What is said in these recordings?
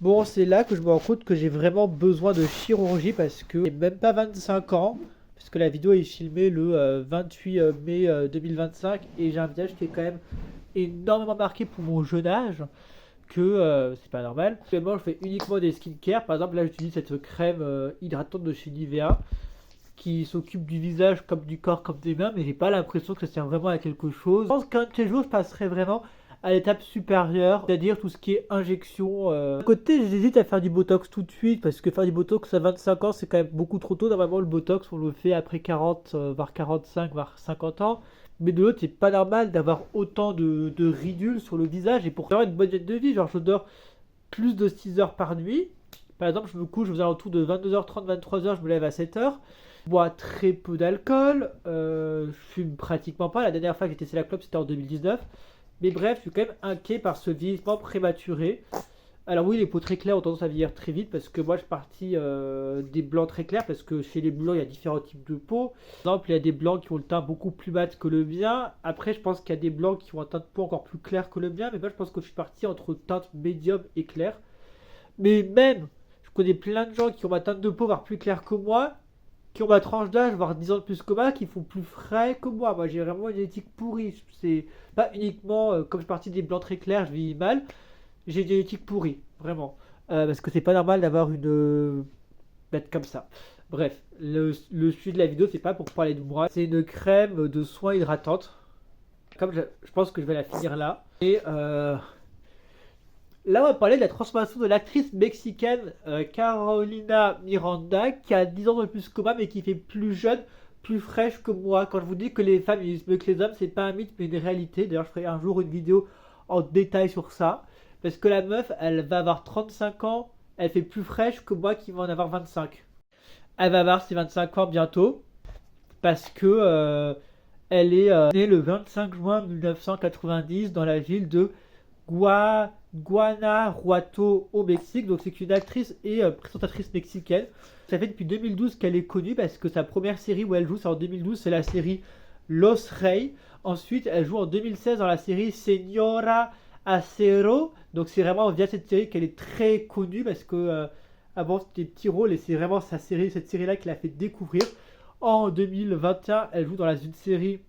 Bon, c'est là que je me rends compte que j'ai vraiment besoin de chirurgie parce que j'ai même pas 25 ans, parce que la vidéo est filmée le 28 mai 2025 et j'ai un visage qui est quand même énormément marqué pour mon jeune âge, que c'est pas normal. Actuellement, je fais uniquement des skincare. Par exemple, là, j'utilise cette crème hydratante de chez Nivea qui s'occupe du visage comme du corps comme des mains, mais j'ai pas l'impression que ça sert vraiment à quelque chose. Je pense qu'un de ces jours, je passerai vraiment à l'étape supérieure, c'est-à-dire tout ce qui est injection. D'un côté, j'hésite à faire du botox tout de suite, parce que faire du botox à 25 ans, c'est quand même beaucoup trop tôt. Normalement, le botox, on le fait après 40, voire 45, voire 50 ans. Mais de l'autre, c'est pas normal d'avoir autant de ridules sur le visage, et pour avoir une bonne hygiène de vie, genre je dors plus de 6 heures par nuit. Par exemple, je me couche aux alentours de 22h30, 23h, je me lève à 7h. Je bois très peu d'alcool, je fume pratiquement pas. La dernière fois que j'ai testé la clope, c'était en 2019. Mais bref, je suis quand même inquiet par ce vieillissement prématuré. Alors oui, les peaux très claires ont tendance à vieillir très vite parce que moi je suis parti des blancs très clairs parce que chez les blancs il y a différents types de peau. Par exemple, il y a des blancs qui ont le teint beaucoup plus mat que le mien. Après, je pense qu'il y a des blancs qui ont un teint de peau encore plus clair que le mien. Mais moi je pense que je suis parti entre teinte médium et clair. Mais même, je connais plein de gens qui ont ma teinte de peau voire plus claire que moi, qui ont ma tranche d'âge, voire 10 ans de plus que moi, qui font plus frais que moi. Moi, j'ai vraiment une génétique pourrie. C'est pas uniquement, comme je suis parti des blancs très clairs, je vis mal. J'ai une génétique pourrie, vraiment. Parce que c'est pas normal d'avoir une bête comme ça. Bref, le sujet de la vidéo, c'est pas pour parler de moi. C'est une crème de soins hydratante. Comme je pense que je vais la finir là. Et là, on va parler de la transformation de l'actrice mexicaine Carolina Miranda, qui a 10 ans de plus que moi, mais qui fait plus jeune, plus fraîche que moi. Quand je vous dis que les femmes vieillissent mieux que les hommes, c'est pas un mythe, mais une réalité. D'ailleurs, je ferai un jour une vidéo en détail sur ça. Parce que la meuf, elle va avoir 35 ans, elle fait plus fraîche que moi qui va en avoir 25. Elle va avoir ses 25 ans bientôt, parce que elle est née le 25 juin 1990 dans la ville de Guanajuato au Mexique. Donc c'est une actrice et présentatrice mexicaine. Ça fait depuis 2012 qu'elle est connue parce que sa première série où elle joue, c'est en 2012, c'est la série Los Rey. Ensuite, elle joue en 2016 dans la série Señora Acero. Donc c'est vraiment via cette série qu'elle est très connue parce que avant c'était des petits rôles et c'est vraiment sa série, cette série-là qui l'a fait découvrir. En 2021, elle joue dans une série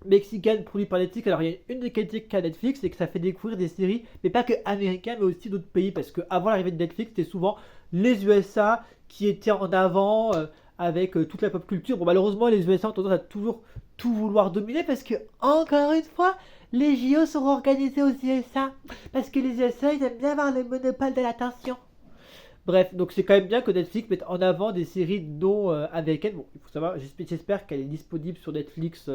mexicaine produite par Netflix. Alors il y a une des qualités qu'a Netflix, c'est que ça fait découvrir des séries, mais pas que américaines, mais aussi d'autres pays, parce que avant l'arrivée de Netflix, c'était souvent les USA qui étaient en avant avec toute la pop culture. Bon, malheureusement, les USA ont tendance à toujours tout vouloir dominer, parce que encore une fois, les JO seront organisés aux USA, parce que les USA, ils aiment bien avoir le monopole de l'attention. Bref, donc c'est quand même bien que Netflix mette en avant des séries non américaines. Bon, il faut savoir, j'espère qu'elle est disponible sur Netflix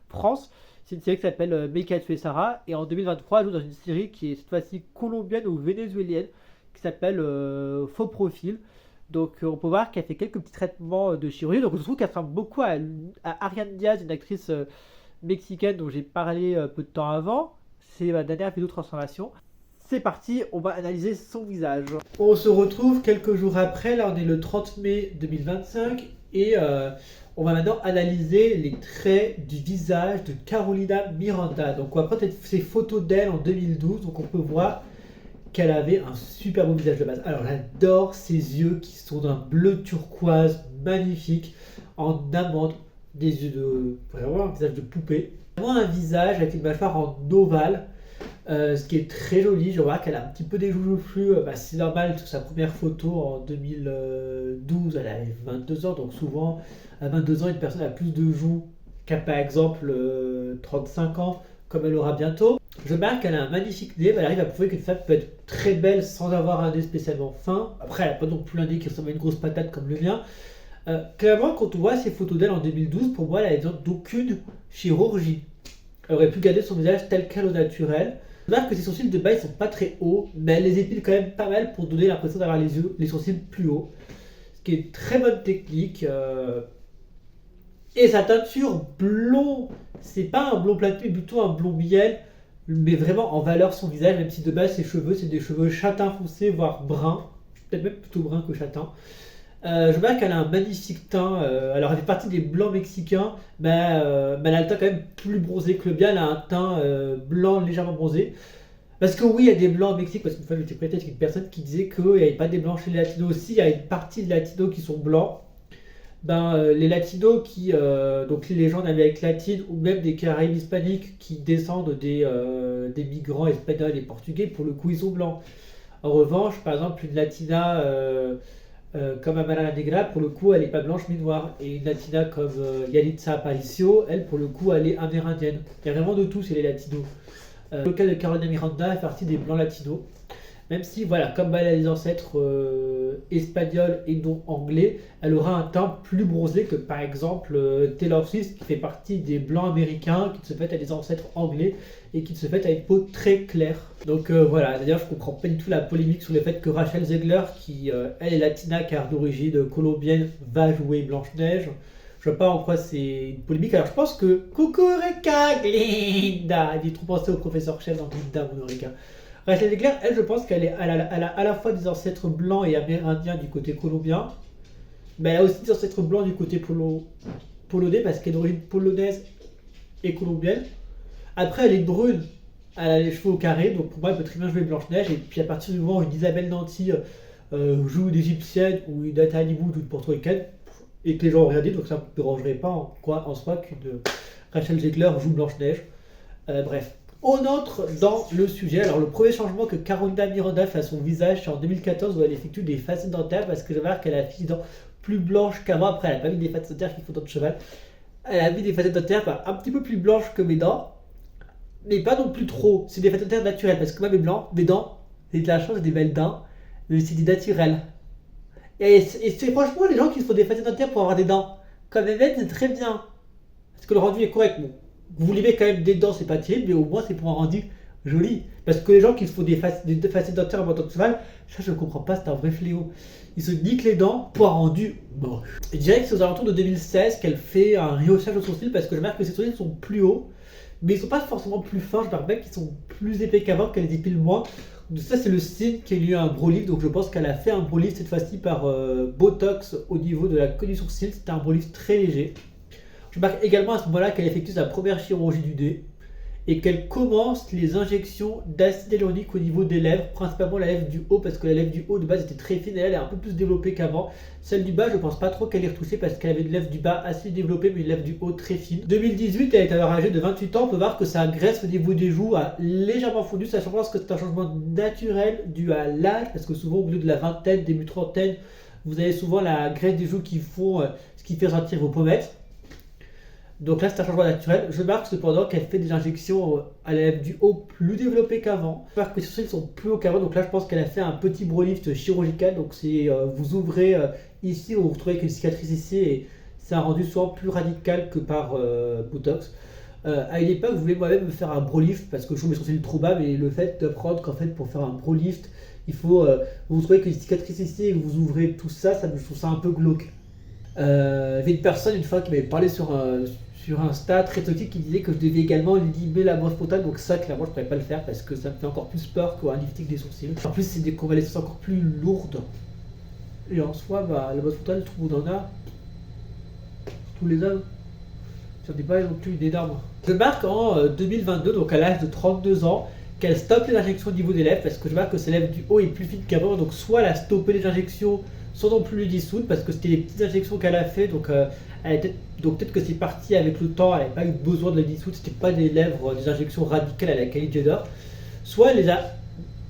France. C'est une série qui s'appelle Make Sarah. Et en 2023, elle joue dans une série qui est cette fois-ci colombienne ou vénézuélienne, qui s'appelle Faux Profil. Donc on peut voir qu'elle fait quelques petits traitements de chirurgie. Donc je trouve qu'elle ressemble beaucoup à Ariane Diaz, une actrice mexicaine dont j'ai parlé peu de temps avant. C'est ma dernière vidéo de transformation. C'est parti, on va analyser son visage. On se retrouve quelques jours après, là on est le 30 mai 2025 et on va maintenant analyser les traits du visage de Carolina Miranda. Donc on va prendre ces photos d'elle en 2012, donc on peut voir qu'elle avait un super beau visage de base. Alors j'adore ses yeux qui sont d'un bleu turquoise magnifique, en amande, des yeux de... vraiment un visage de poupée. Vraiment un visage avec une mâchoire en ovale. Ce qui est très joli, je vois qu'elle a un petit peu des joues flous, c'est normal, sur sa première photo en 2012, elle avait 22 ans, donc souvent à 22 ans une personne a plus de joues qu'à par exemple 35 ans, comme elle aura bientôt. Je remarque qu'elle a un magnifique nez, elle arrive à prouver qu'une femme peut être très belle sans avoir un nez spécialement fin. Après, elle n'a pas non plus un nez qui ressemble à une grosse patate comme le mien. Clairement, quand on voit ces photos d'elle en 2012, pour moi, elle a besoin d'aucune chirurgie. Elle aurait pu garder son visage tel quel au naturel. Je remarque que ses sourcils de bas ils sont pas très hauts, mais elle les épile quand même pas mal pour donner l'impression d'avoir les sourcils plus hauts. Ce qui est une très bonne technique. Et sa teinture blond, c'est pas un blond platinum, mais plutôt un blond miel, mais vraiment en valeur son visage, même si de base ses cheveux c'est des cheveux châtain foncé, voire brun, peut-être même plutôt brun que châtain. Je vois qu'elle a un magnifique teint. Alors, elle fait partie des blancs mexicains, mais elle a le teint quand même plus bronzé que le bien. Elle a un teint blanc légèrement bronzé. Parce que oui, il y a des blancs au Mexique, parce qu'une fois j'étais prêté avec une personne qui disait qu'il n'y avait pas des blancs chez les latinos aussi, il y a une partie des latinos qui sont blancs. Les latinos donc les gens d'Amérique latine ou même des Caraïbes hispaniques qui descendent des migrants espagnols et portugais, pour le coup ils sont blancs. En revanche, par exemple, une latina comme Amara la Negra, pour le coup elle n'est pas blanche mais noire. Et une latina comme Yalitza Aparicio, elle pour le coup elle est amérindienne. Il y a vraiment de tout chez les latinos. Le cas de Carolina Miranda fait partie des blancs latinos. Même si, voilà, comme elle a des ancêtres espagnols et non anglais, elle aura un teint plus bronzé que par exemple Taylor Swift, qui fait partie des blancs américains, qui de ce fait a des ancêtres anglais et qui de ce fait a une peau très claire. Donc voilà, d'ailleurs je comprends pas du tout la polémique sur le fait que Rachel Zegler, qui elle est latina car d'origine colombienne, va jouer Blanche-Neige. Je vois pas en quoi c'est une polémique. Alors je pense que Cucureka Glinda, il dit trop penser au professeur Chef dans Glinda, mon Eureka. Rachel Zegler, elle, je pense qu'elle elle a à la fois des ancêtres blancs et amérindiens du côté colombien, mais elle a aussi des ancêtres blancs du côté polonais parce qu'elle est d'origine polonaise et colombienne. Après, elle est brune, elle a les cheveux au carré, donc pour moi, elle peut très bien jouer Blanche-Neige. Et puis à partir du moment où une Isabelle Nanty joue une égyptienne ou une Nathalie Wood ou une portoricaine, et que les gens ont regardé, donc ça ne me dérangerait pas en soi qu'une Rachel Zegler joue Blanche-Neige. Bref. On entre dans le sujet. Alors, le premier changement que Carolina Miranda fait à son visage, c'est en 2014 où elle effectue des facettes dentaires parce que je vois qu'elle a fait des dents plus blanches qu'avant. Après, elle n'a pas mis des facettes dentaires qu'il faut dans le cheval. Elle a mis des facettes dentaires un petit peu plus blanches que mes dents, mais pas non plus trop. C'est des facettes dentaires naturelles parce que moi, mes dents, j'ai de la chance, j'ai des belles dents, mais c'est des naturels. Et c'est franchement les gens qui se font des facettes dentaires pour avoir des dents. Comme elles c'est très bien. Parce que le rendu est correct. Bon, vous limez quand même des dents, c'est pas terrible, mais au moins c'est pour un rendu joli. Parce que les gens qui se font des facettes dentaires en tant que cheval, ça je comprends pas, c'est un vrai fléau. Ils se niquent les dents pour un rendu moche. Je dirais que c'est aux alentours de 2016 qu'elle fait un rehaussage de sourcils parce que je remarque que ses sourcils sont plus hauts, mais ils sont pas forcément plus fins. Je remarque même qu'ils sont plus épais qu'avant, qu'elle les épile moins. Donc ça c'est le signe qu'il y a eu un brolift, donc je pense qu'elle a fait un brolift cette fois-ci par Botox au niveau de la queue du sourcil. C'était un brolift très léger. Je remarque également à ce moment-là qu'elle effectue sa première chirurgie du nez et qu'elle commence les injections d'acide hyaluronique au niveau des lèvres, principalement la lèvre du haut, parce que la lèvre du haut de base était très fine et elle est un peu plus développée qu'avant. Celle du bas, je pense pas trop qu'elle ait retouché parce qu'elle avait une lèvre du bas assez développée, mais une lèvre du haut très fine. 2018, elle est alors âgée de 28 ans. On peut voir que sa graisse au niveau des joues a légèrement fondu. Ça change parce que c'est un changement naturel dû à l'âge, parce que souvent au milieu de la vingtaine, début trentaine, vous avez souvent la graisse des joues qui font ce qui fait sortir vos pommettes. Donc là, c'est un changement naturel. Je marque cependant qu'elle fait des injections à la lèvre du haut plus développées qu'avant. Je marque que ses sourcils sont plus hauts qu'avant. Donc là, je pense qu'elle a fait un petit brolift chirurgical. Donc c'est vous ouvrez ici, vous retrouvez avec une cicatrice ici et c'est un rendu souvent plus radical que par Botox. À une époque, je voulais moi-même me faire un brolift parce que je trouve mes sourcils trop bas, mais le fait d'apprendre qu'en fait, pour faire un brolift, il faut vous trouvez avec une cicatrice ici et vous ouvrez tout ça, je trouve ça un peu glauque. Il y avait une personne une fois qui m'avait parlé sur Insta très toxique qui disait que je devais également limer la brosse frontale, donc ça clairement je pourrais pas le faire parce que ça me fait encore plus peur qu'un lifting des sourcils. En plus c'est des convalescences encore plus lourdes et en soi la brosse frontale tout le monde en a, tous les hommes, ça n'est pas non plus une énorme. Je marque en 2022, donc à l'âge de 32 ans, qu'elle stoppe les injections au niveau des lèvres parce que je marque que ses lèvres du haut est plus fine qu'avant, donc soit elle a stoppé les injections sans non plus les dissoudre parce que c'était des petites injections qu'elle a fait, donc peut-être que c'est parti avec le temps, elle n'avait pas eu besoin de les dissoudre, c'était pas des lèvres, des injections radicales à la Kylie Jenner, soit elle les a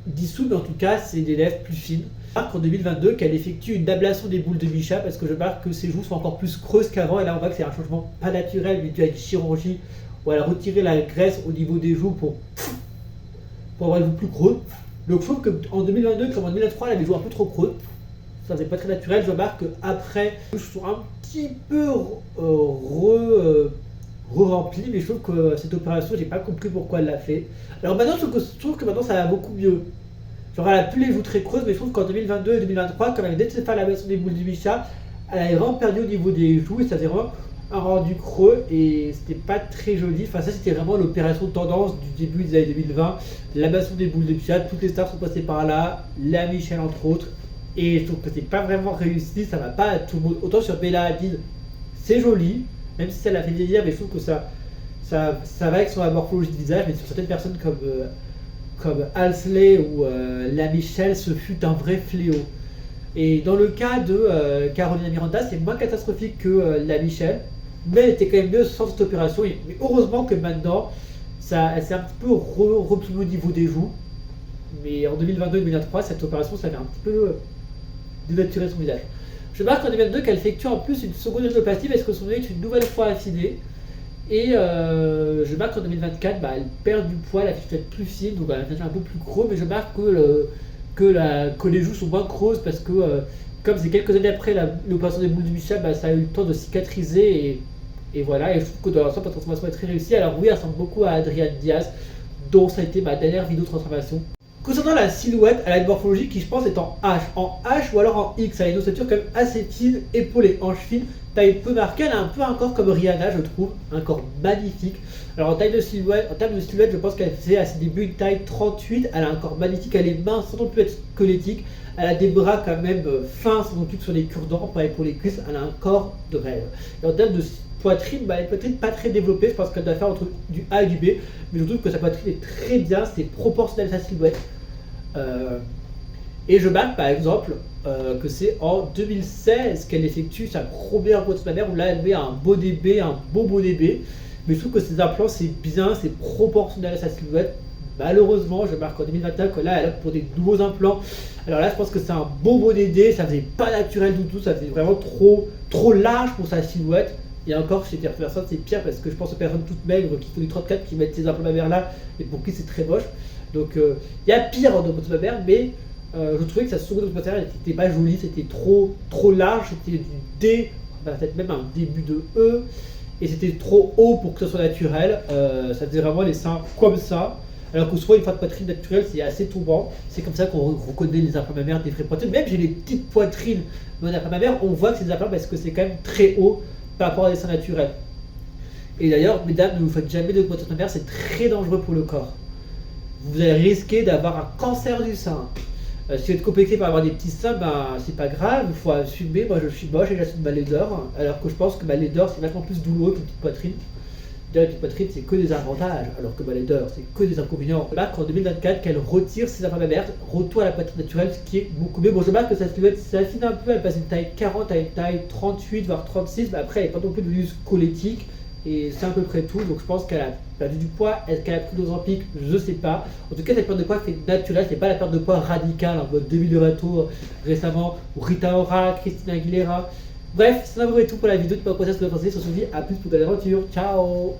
dissoudre, mais en tout cas c'est des lèvres plus fines. Je marque en 2022 qu'elle effectue une ablation des boules de Micha parce que je marque que ses joues sont encore plus creuses qu'avant et là on voit que c'est un changement pas naturel mais dû à une chirurgie où elle a retiré la graisse au niveau des joues pour avoir les joues plus creuses. Donc je trouve qu'en 2022 comme en 2023 elle avait les joues un peu trop creuses, ça faisait pas très naturel. Je remarque qu'après je suis un petit peu re-rempli, mais je trouve que cette opération j'ai pas compris pourquoi elle l'a fait. Alors maintenant je trouve que maintenant ça va beaucoup mieux. Genre elle a plus les joues très creuses, mais je trouve qu'en 2022 et 2023, quand elle venait de se faire la version des boules du Micha, elle avait vraiment perdu au niveau des joues et ça faisait vraiment un rendu creux et c'était pas très joli. Enfin ça c'était vraiment l'opération de tendance du début des années 2020, l'ablation des boules de Micha, toutes les stars sont passées par là, la Michelle entre autres, et je trouve que c'est pas vraiment réussi, ça va pas à tout le monde. Autant sur Bella Hadid, c'est joli, même si ça l'a fait vieillir, mais je trouve que ça va avec son morphologie de visage, mais sur certaines personnes comme Halsey ou La Michelle, ce fut un vrai fléau. Et dans le cas de Carolina Miranda, c'est moins catastrophique que La Michelle, mais elle était quand même mieux sans cette opération. Mais heureusement que maintenant, elle s'est un petit peu repliée au niveau des joues. Mais en 2022-2023, cette opération, ça avait un petit peu dénaturé son visage. Je marque en 2022 qu'elle effectue en plus une seconde rhinoplastie parce que son œil est une nouvelle fois affiné. Et je marque en 2024, elle perd du poids, la fiche est plus fine, donc elle est un peu plus gros, mais je marque que les joues sont moins creuses parce que comme c'est quelques années après l'opération des boules du Michel, ça a eu le temps de cicatriser et voilà, et je trouve que dans l'ensemble la transformation est très réussie. Alors oui, elle ressemble beaucoup à Adrienne Diaz, dont ça a été ma dernière vidéo de transformation. Concernant la silhouette, elle a une morphologie qui je pense est en H ou alors en X. Elle a une ossature quand même assez fine, épaulée, hanche fine, taille peu marquée. Elle a un peu un corps comme Rihanna, je trouve, un corps magnifique. Alors en termes de silhouette, je pense qu'elle fait à ses débuts une taille 38. Elle a un corps magnifique, elle est mince sans non plus être squelettique. Elle a des bras quand même fins sans non plus que sur les cure-dents, pareil pour les cuisses. Elle a un corps de rêve. Et en termes de poitrine, elle est peut-être pas très développée. Je pense qu'elle doit faire entre du A et du B, mais je trouve que sa poitrine est très bien, c'est proportionnel à sa silhouette. Et je marque par exemple que c'est en 2016 qu'elle effectue sa première grosse mammaire où là elle met un beau DB, un beau DB. Mais je trouve que ses implants c'est bien, c'est proportionnel à sa silhouette. Malheureusement, je marque en 2021 que là elle opte pour des nouveaux implants. Alors là je pense que c'est un beau DD, ça faisait pas naturel du tout, ça faisait vraiment trop large pour sa silhouette. Et encore chez certaines personnes c'est pire parce que je pense aux personnes toutes maigres qui font du 34 qui mettent ces implants mammaires là et pour qui c'est très moche. Donc il y a pire dans votre mammaire, mais je trouvais que sa seconde mammaire n'était pas jolie, c'était trop large, c'était du D, peut-être même un début de E, et c'était trop haut pour que ce soit naturel. Ça faisait vraiment les seins comme ça, alors que souvent une fois de poitrine naturelle c'est assez tombant. C'est comme ça qu'on reconnaît les implants mammaires des vraies poitrines. Même j'ai les petites poitrines dans les implants mammaires, on voit que c'est des implants parce que c'est quand même très haut par rapport à des seins naturels. Et d'ailleurs, mesdames, ne vous faites jamais de poitrine mammaire, c'est très dangereux pour le corps. Vous allez risquer d'avoir un cancer du sein. Si vous êtes complexé par avoir des petits seins, c'est pas grave, il faut assumer. Moi je suis moche et j'assume ma laideur, alors que je pense que ma laideur c'est vachement plus douloureux qu'une petite poitrine. D'ailleurs, une petite poitrine c'est que des avantages, alors que ma laideur c'est que des inconvénients. Je marque en 2024 qu'elle retire ses implants mammaires, retour à la poitrine naturelle, ce qui est beaucoup mieux. Bon, je marque que sa silhouette s'affine un peu, elle passe d'une taille 40 à une taille 38 voire 36, mais après elle n'est pas non plus devenue squelettique. Et c'est à peu près tout, donc je pense qu'elle a perdu du poids. Est-ce qu'elle a pris d'Ozempic? Je sais pas. En tout cas, cette perte de poids fait naturelle, c'est pas la perte de poids radicale en mode Demi Lovato récemment, ou Rita Ora, Christina Aguilera. Bref, c'est à peu près tout pour la vidéo. Tu peux penser à ce que vous pensez. On se dit à plus pour de l'aventure. Ciao.